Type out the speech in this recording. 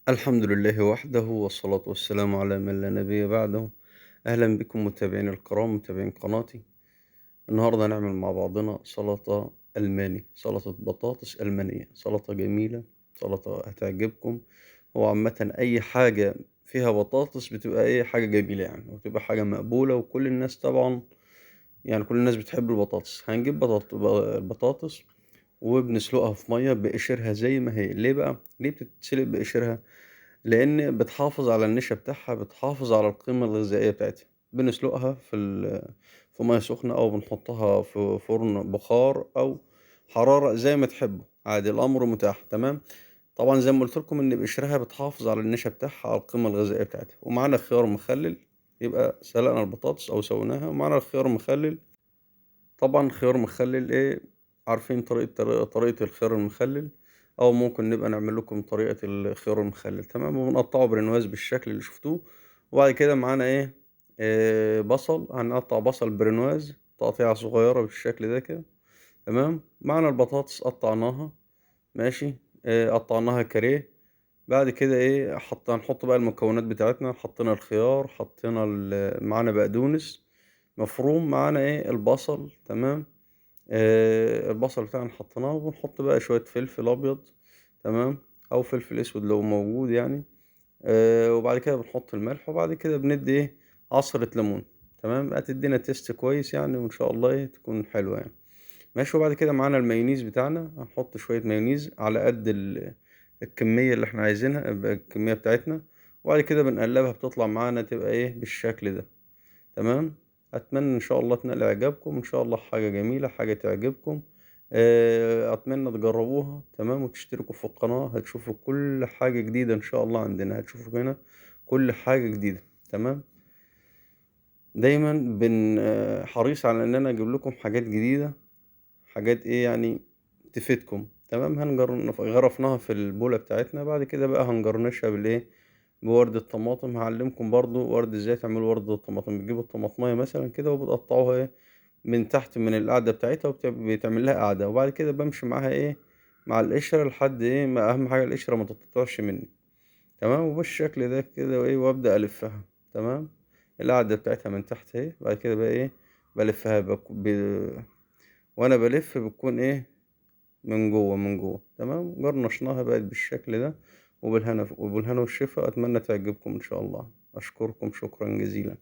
الحمد لله وحده والصلاة والسلام على من لا نبي بعده. أهلا بكم متابعين الكرام متابعين قناتي. النهاردة هنعمل مع بعضنا سلطة ألماني، سلطة بطاطس ألمانية، سلطة جميلة، سلطة هتعجبكم. هو عامة أي حاجة فيها بطاطس بتبقى حاجة جميلة يعني، وتبقى حاجة مقبولة، وكل الناس طبعا يعني كل الناس بتحب البطاطس. هنجيب البطاطس وبنسلقها في مية بقشرها زي ما هي. ليه بقى؟ ليه بتتسلق بقشرها؟ لإن بتحافظ على النشا بتاعها، بتحافظ على القيمة الغذائية بتاعتها. بنسلقها في مَيّة سخنة، أو بنحطها في فرن بخار أو حرارة زي ما تحبوا، عادي الأمر متاح، تمام. طبعًا زي ما قُلت لكم إن بقشرها بتحافظ على النشا بتاعها، على القيمة الغذائية بتاعتها. ومعانا خيار مخلل، يبقى سلقنا البطاطس أو سويناها، ومعانا الخيار مخلل. طبعًا خيار مخلل عارفين طريقة الخيار المخلل، أو ممكن نبقى نعمل لكم طريقة الخيار المخلل، تمام. وبنقطّعه برنواز بالشكل اللي شفتوه. وبعد كده معانا بصل، هنقطّع بصل برنواز تقطيعة صغيرة بالشكل ده كده، تمام. معانا البطاطس قطّعناها، ماشي، قطّعناها كاريه. بعد كده هنحط بقى المكونات بتاعتنا. حطينا الخيار، حطينا معانا بقدونس مفروم، معانا البصل، تمام. البصل بتاعنا حطيناه، وبنحط بقى شوية فلفل أبيض، تمام، أو فلفل أسود لو موجود يعني. وبعد كده بنحط الملح، وبعد كده بندّي عصرة ليمون، تمام، هتدّينا taste كويس يعني، وإن شاء الله تكون حلوة يعني. ماشي. وبعد كده معانا المايونيز بتاعنا، هنحط شوية مايونيز على قد الكمية اللي إحنا عايزينها، الكمية بتاعتنا. وبعد كده بنقلّبها، بتطلع معانا تبقى بالشكل ده، تمام. أتمنى إن شاء الله تنال إعجابكم، إن شاء الله حاجة جميلة، حاجة تعجبكم. أتمنى تجربوها، تمام، وتشتركوا في القناة. هتشوفوا كل حاجة جديدة إن شاء الله عندنا، هتشوفوا هنا كل حاجة جديدة، تمام. دايمًا حريص على إن أنا أجيب لكم حاجات جديدة، حاجات يعني تفيدكم، تمام. غرفناها في البولة بتاعتنا. بعد كده بقى هنجرنشها بورد الطماطم. هاعلّمكم برضه إزاي تعملوا ورد الطماطم. بتجيبوا الطماطماية مثلًا كده، وبتقطّعوها من تحت من القاعدة بتاعتها، بيتعمل لها قاعدة. وبعد كده بامشي معاها مع القشرة لحد ما أهم حاجة القشرة ما تتقطعش منّي، تمام. وبالشكل ده كده وأبدأ ألفّها، تمام. القاعدة بتاعتها من تحت بعد كده بقى بالفّها وأنا بالِف بتكون من جوّه، تمام. جرنشناها بقت بالشكل ده، وبالهنا والشفا. أتمنى تعجبكم إن شاء الله. أشكركم شكرًا جزيلًا.